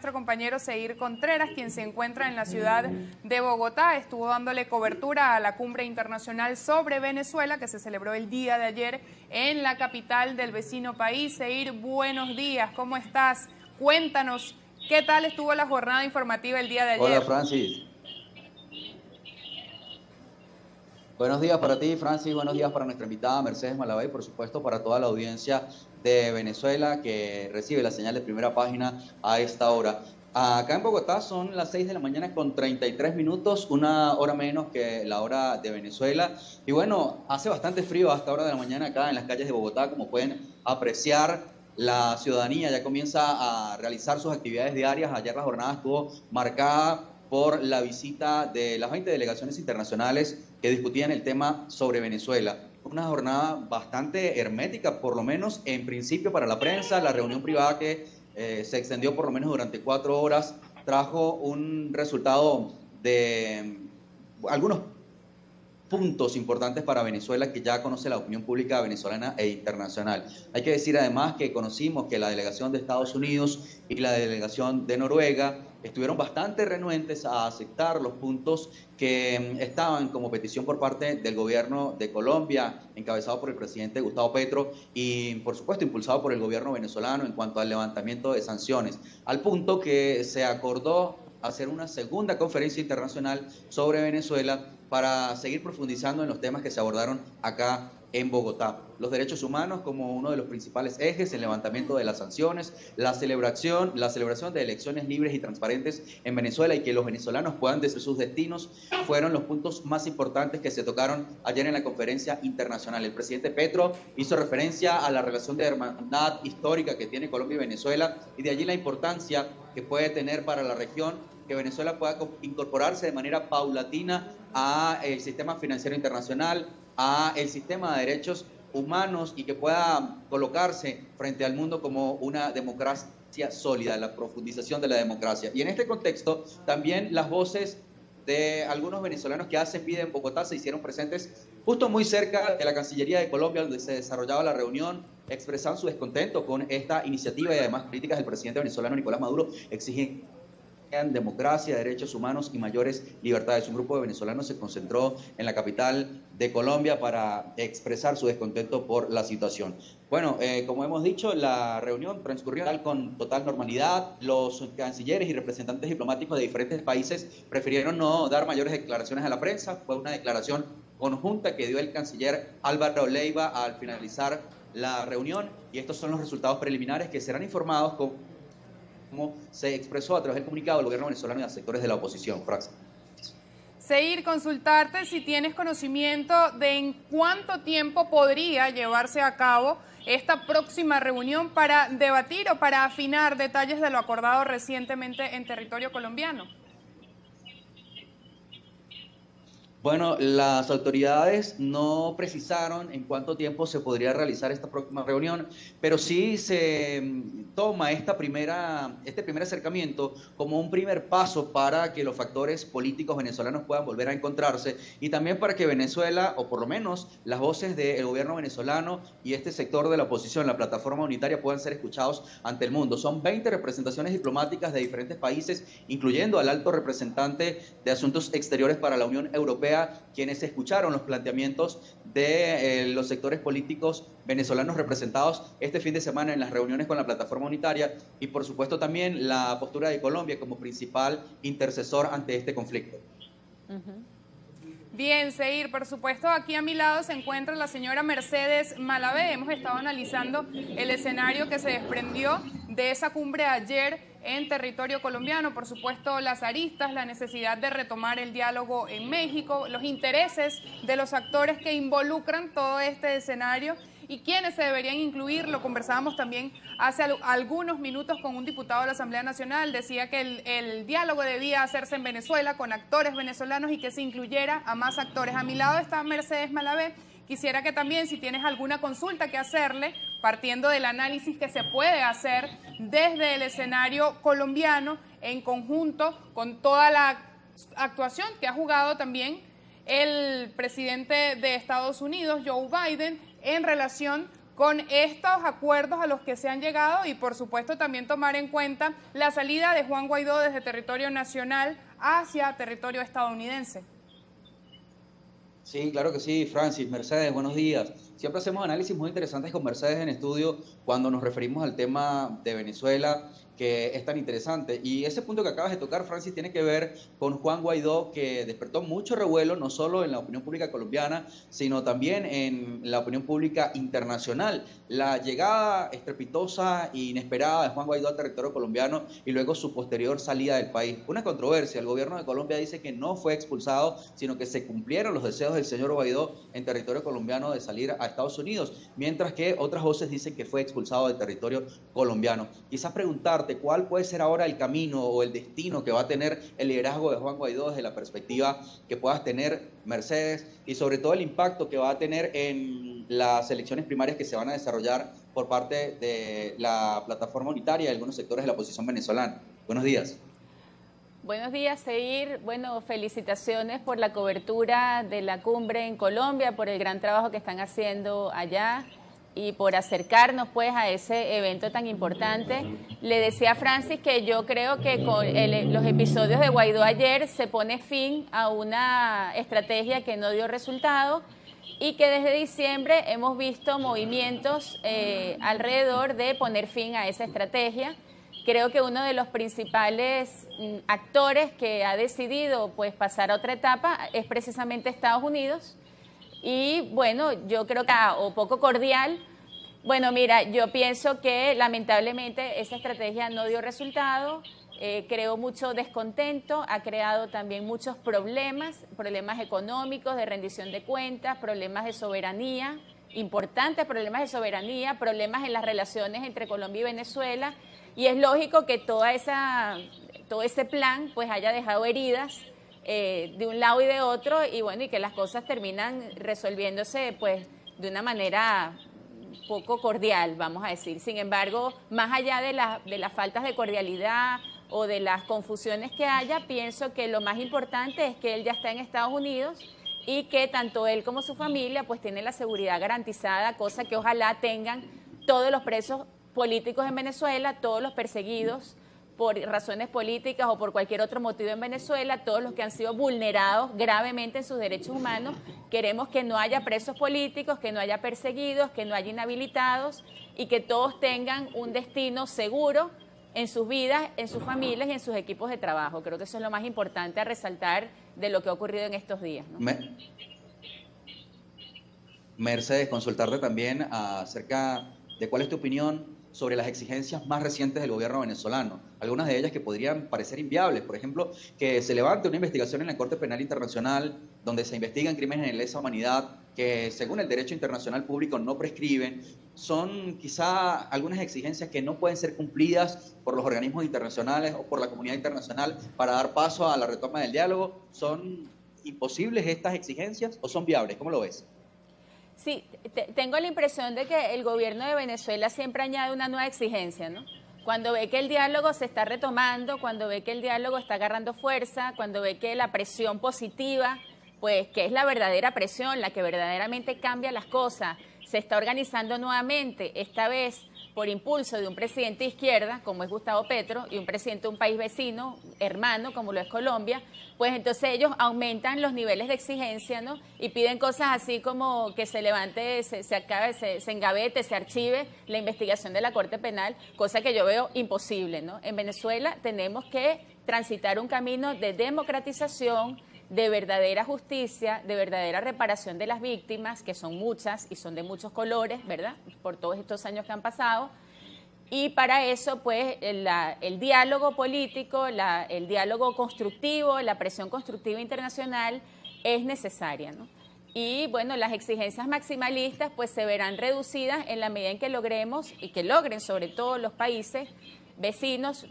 Nuestro compañero Seir Contreras, quien se encuentra en la ciudad de Bogotá, estuvo dándole cobertura a la cumbre internacional sobre Venezuela que se celebró el día de ayer en la capital del vecino país. Seir, buenos días, ¿cómo estás? Cuéntanos, ¿qué tal estuvo la jornada informativa el día de ayer? Hola, Francis. Buenos días para ti, Francis. Buenos días para nuestra invitada Mercedes Malavé y, por supuesto, para toda la audiencia de Venezuela que recibe la señal de Primera Página a esta hora. Acá en Bogotá son las 6 de la mañana con 33 minutos, una hora menos que la hora de Venezuela. Y bueno, hace bastante frío a esta hora de la mañana acá en las calles de Bogotá, como pueden apreciar. La ciudadanía ya comienza a realizar sus actividades diarias. Ayer la jornada estuvo marcada por la visita de las 20 delegaciones internacionales que discutían el tema sobre Venezuela. Una jornada bastante hermética, por lo menos en principio para la prensa. La reunión privada que se extendió por lo menos durante 4 horas trajo un resultado de algunos puntos importantes para Venezuela que ya conoce la opinión pública venezolana e internacional. Hay que decir además que conocimos que la delegación de Estados Unidos y la delegación de Noruega estuvieron bastante renuentes a aceptar los puntos que estaban como petición por parte del gobierno de Colombia, encabezado por el presidente Gustavo Petro y, por supuesto, impulsado por el gobierno venezolano en cuanto al levantamiento de sanciones, al punto que se acordó hacer una segunda conferencia internacional sobre Venezuela para seguir profundizando en los temas que se abordaron acá en Bogotá. Los derechos humanos como uno de los principales ejes, el levantamiento de las sanciones, la celebración de elecciones libres y transparentes en Venezuela y que los venezolanos puedan decidir sus destinos, fueron los puntos más importantes que se tocaron ayer en la conferencia internacional. El presidente Petro hizo referencia a la relación de hermandad histórica que tiene Colombia y Venezuela y de allí la importancia que puede tener para la región que Venezuela pueda incorporarse de manera paulatina al sistema financiero internacional, al sistema de derechos humanos y que pueda colocarse frente al mundo como una democracia sólida, la profundización de la democracia. Y en este contexto, también las voces de algunos venezolanos que hacen vida en Bogotá se hicieron presentes justo muy cerca de la Cancillería de Colombia, donde se desarrollaba la reunión, expresaban su descontento con esta iniciativa y además críticas del presidente venezolano Nicolás Maduro, exigiendo democracia, derechos humanos y mayores libertades. Un grupo de venezolanos se concentró en la capital de Colombia para expresar su descontento por la situación. Bueno, como hemos dicho, la reunión transcurrió con total normalidad. Los cancilleres y representantes diplomáticos de diferentes países prefirieron no dar mayores declaraciones a la prensa. Fue una declaración conjunta que dio el canciller Álvaro Leiva al finalizar la reunión y estos son los resultados preliminares que serán informados como se expresó a través del comunicado del gobierno venezolano y a sectores de la oposición. Frax. Seir, consultarte si tienes conocimiento de en cuánto tiempo podría llevarse a cabo esta próxima reunión para debatir o para afinar detalles de lo acordado recientemente en territorio colombiano. Bueno, las autoridades no precisaron en cuánto tiempo se podría realizar esta próxima reunión, pero sí se toma este primer acercamiento como un primer paso para que los factores políticos venezolanos puedan volver a encontrarse y también para que Venezuela, o por lo menos las voces del gobierno venezolano y este sector de la oposición, la plataforma unitaria, puedan ser escuchados ante el mundo. Son 20 representaciones diplomáticas de diferentes países, incluyendo al alto representante de Asuntos Exteriores para la Unión Europea, quienes escucharon los planteamientos de los sectores políticos venezolanos representados este fin de semana en las reuniones con la plataforma unitaria y por supuesto también la postura de Colombia como principal intercesor ante este conflicto. Bien, Seir, por supuesto, aquí a mi lado se encuentra la señora Mercedes Malavé. Hemos estado analizando el escenario que se desprendió de esa cumbre ayer en territorio colombiano, por supuesto las aristas, la necesidad de retomar el diálogo en México, los intereses de los actores que involucran todo este escenario y quiénes se deberían incluir. Lo conversábamos también hace algunos minutos con un diputado de la Asamblea Nacional, decía que el diálogo debía hacerse en Venezuela con actores venezolanos y que se incluyera a más actores. A mi lado está Mercedes Malavé. Quisiera que también, si tienes alguna consulta que hacerle, partiendo del análisis que se puede hacer desde el escenario colombiano, en conjunto con toda la actuación que ha jugado también el presidente de Estados Unidos, Joe Biden, en relación con estos acuerdos a los que se han llegado y por supuesto también tomar en cuenta la salida de Juan Guaidó desde territorio nacional hacia territorio estadounidense. Sí, claro que sí, Francis. Mercedes, buenos días. Siempre hacemos análisis muy interesantes con Mercedes en estudio cuando nos referimos al tema de Venezuela, que es tan interesante. Y ese punto que acabas de tocar, Francis, tiene que ver con Juan Guaidó, que despertó mucho revuelo, no solo en la opinión pública colombiana, sino también en la opinión pública internacional. La llegada estrepitosa e inesperada de Juan Guaidó al territorio colombiano y luego su posterior salida del país. Una controversia. El gobierno de Colombia dice que no fue expulsado, sino que se cumplieron los deseos del señor Guaidó en territorio colombiano de salir a Estados Unidos, mientras que otras voces dicen que fue expulsado del territorio colombiano. Quizás preguntarte cuál puede ser ahora el camino o el destino que va a tener el liderazgo de Juan Guaidó desde la perspectiva que puedas tener, Mercedes, y sobre todo el impacto que va a tener en las elecciones primarias que se van a desarrollar por parte de la plataforma unitaria y algunos sectores de la oposición venezolana. Buenos días. Buenos días, Seir. Bueno, felicitaciones por la cobertura de la cumbre en Colombia, por el gran trabajo que están haciendo allá y por acercarnos pues a ese evento tan importante. Le decía a Francis que yo creo que con los episodios de Guaidó ayer se pone fin a una estrategia que no dio resultado y que desde diciembre hemos visto movimientos alrededor de poner fin a esa estrategia. Creo que uno de los principales actores que ha decidido pues pasar a otra etapa es precisamente Estados Unidos. Y bueno, yo creo que, o poco cordial, bueno, mira, yo pienso que lamentablemente esa estrategia no dio resultado, creó mucho descontento, ha creado también muchos problemas económicos, de rendición de cuentas, problemas de soberanía, importantes problemas de soberanía, problemas en las relaciones entre Colombia y Venezuela. Y es lógico que todo ese plan pues haya dejado heridas de un lado y de otro y bueno, y que las cosas terminan resolviéndose pues de una manera poco cordial, vamos a decir. Sin embargo, más allá de las faltas de cordialidad o de las confusiones que haya, pienso que lo más importante es que él ya está en Estados Unidos y que tanto él como su familia pues tienen la seguridad garantizada, cosa que ojalá tengan todos los presos políticos en Venezuela, todos los perseguidos por razones políticas o por cualquier otro motivo en Venezuela, todos los que han sido vulnerados gravemente en sus derechos humanos. Queremos que no haya presos políticos, que no haya perseguidos, que no haya inhabilitados y que todos tengan un destino seguro en sus vidas, en sus familias y en sus equipos de trabajo. Creo que eso es lo más importante a resaltar de lo que ha ocurrido en estos días, ¿no? Mercedes, consultarte también acerca de cuál es tu opinión sobre las exigencias más recientes del gobierno venezolano, algunas de ellas que podrían parecer inviables, por ejemplo, que se levante una investigación en la Corte Penal Internacional donde se investigan crímenes de lesa humanidad que según el derecho internacional público no prescriben. Son quizá algunas exigencias que no pueden ser cumplidas por los organismos internacionales o por la comunidad internacional para dar paso a la retoma del diálogo. ¿Son imposibles estas exigencias o son viables? ¿Cómo lo ves? Sí, tengo la impresión de que el gobierno de Venezuela siempre añade una nueva exigencia, ¿no? Cuando ve que el diálogo se está retomando, cuando ve que el diálogo está agarrando fuerza, cuando ve que la presión positiva, pues que es la verdadera presión, la que verdaderamente cambia las cosas, se está organizando nuevamente, esta vez por impulso de un presidente de izquierda, como es Gustavo Petro, y un presidente de un país vecino, hermano, como lo es Colombia, pues entonces ellos aumentan los niveles de exigencia, ¿no? Y piden cosas así como que se levante, se engavete, se archive la investigación de la Corte Penal, cosa que yo veo imposible, ¿no? En Venezuela tenemos que transitar un camino de democratización, de verdadera justicia, de verdadera reparación de las víctimas, que son muchas y son de muchos colores, ¿verdad?, por todos estos años que han pasado. Y para eso, pues, el diálogo político, el diálogo constructivo, la presión constructiva internacional es necesaria, ¿no? Y, bueno, las exigencias maximalistas, pues, se verán reducidas en la medida en que logremos, y que logren sobre todo los países vecinos,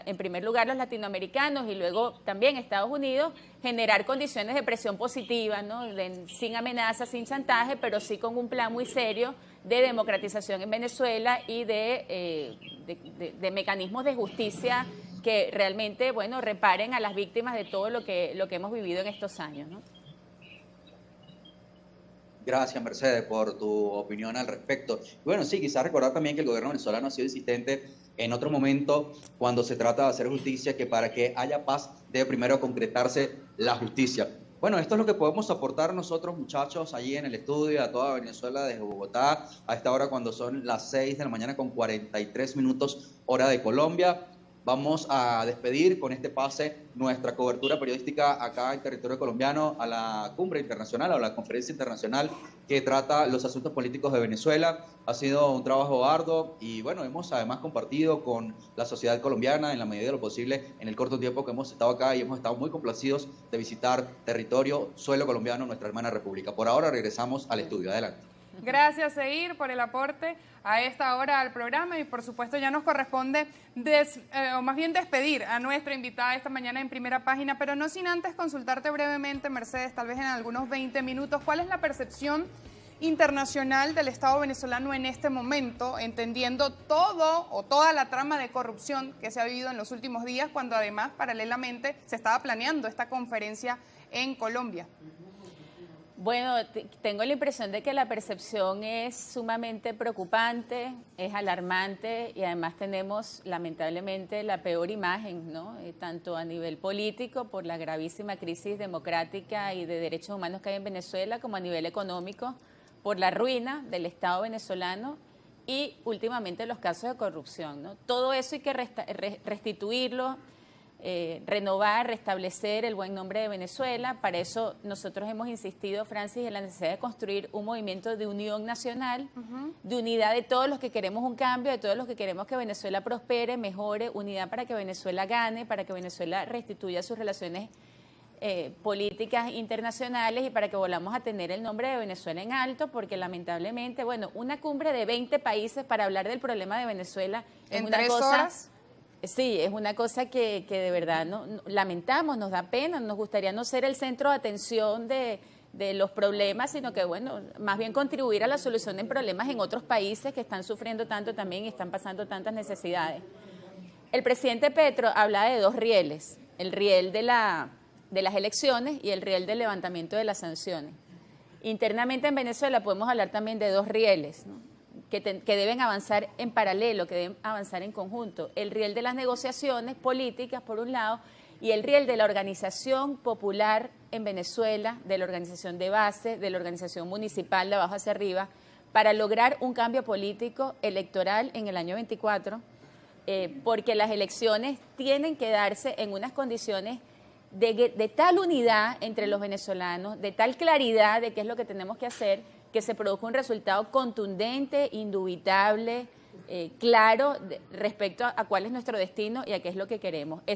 en primer lugar los latinoamericanos y luego también Estados Unidos, generar condiciones de presión positiva, ¿no? Sin amenazas, sin chantaje, pero sí con un plan muy serio de democratización en Venezuela y de mecanismos de justicia que realmente, bueno, reparen a las víctimas de todo lo que hemos vivido en estos años, ¿no? Gracias, Mercedes, por tu opinión al respecto. Bueno, sí, quizás recordar también que el gobierno venezolano ha sido insistente en otro momento cuando se trata de hacer justicia, que para que haya paz debe primero concretarse la justicia. Bueno, esto es lo que podemos aportar nosotros, muchachos, allí en el estudio, a toda Venezuela desde Bogotá, a esta hora cuando son las 6 de la mañana con 43 minutos, hora de Colombia. Vamos a despedir con este pase nuestra cobertura periodística acá en territorio colombiano a la cumbre internacional, a la conferencia internacional que trata los asuntos políticos de Venezuela. Ha sido un trabajo arduo y bueno, hemos además compartido con la sociedad colombiana en la medida de lo posible en el corto tiempo que hemos estado acá y hemos estado muy complacidos de visitar territorio, suelo colombiano, nuestra hermana república. Por ahora regresamos al estudio. Adelante. Gracias, Seir, por el aporte a esta hora al programa y por supuesto ya nos corresponde o más bien despedir a nuestra invitada esta mañana en Primera Página, pero no sin antes consultarte brevemente, Mercedes, tal vez en algunos 20 minutos, ¿cuál es la percepción internacional del Estado venezolano en este momento, entendiendo todo o toda la trama de corrupción que se ha vivido en los últimos días, cuando además paralelamente se estaba planeando esta conferencia en Colombia? Bueno, tengo la impresión de que la percepción es sumamente preocupante, es alarmante y además tenemos lamentablemente la peor imagen, ¿no? Tanto a nivel político por la gravísima crisis democrática y de derechos humanos que hay en Venezuela, como a nivel económico por la ruina del Estado venezolano y últimamente los casos de corrupción, ¿no? Todo eso hay que restituirlo. Renovar, restablecer el buen nombre de Venezuela. Para eso nosotros hemos insistido, Francis, en la necesidad de construir un movimiento de unión nacional, de unidad de todos los que queremos un cambio, de todos los que queremos que Venezuela prospere, mejore, unidad para que Venezuela gane, para que Venezuela restituya sus relaciones políticas internacionales y para que volvamos a tener el nombre de Venezuela en alto, porque lamentablemente, bueno, una cumbre de 20 países para hablar del problema de Venezuela es una cosa... horas. Sí, es una cosa que de verdad no, lamentamos, nos da pena, nos gustaría no ser el centro de atención de los problemas, sino que, bueno, más bien contribuir a la solución de problemas en otros países que están sufriendo tanto también y están pasando tantas necesidades. El presidente Petro habla de dos rieles, el riel de las elecciones y el riel del levantamiento de las sanciones. Internamente en Venezuela podemos hablar también de dos rieles, ¿no? Que deben avanzar en paralelo, que deben avanzar en conjunto. El riel de las negociaciones políticas, por un lado, y el riel de la organización popular en Venezuela, de la organización de base, de la organización municipal de abajo hacia arriba, para lograr un cambio político electoral en el año 24, porque las elecciones tienen que darse en unas condiciones de tal unidad entre los venezolanos, de tal claridad de qué es lo que tenemos que hacer, que se produzca un resultado contundente, indubitable, claro respecto a cuál es nuestro destino y a qué es lo que queremos.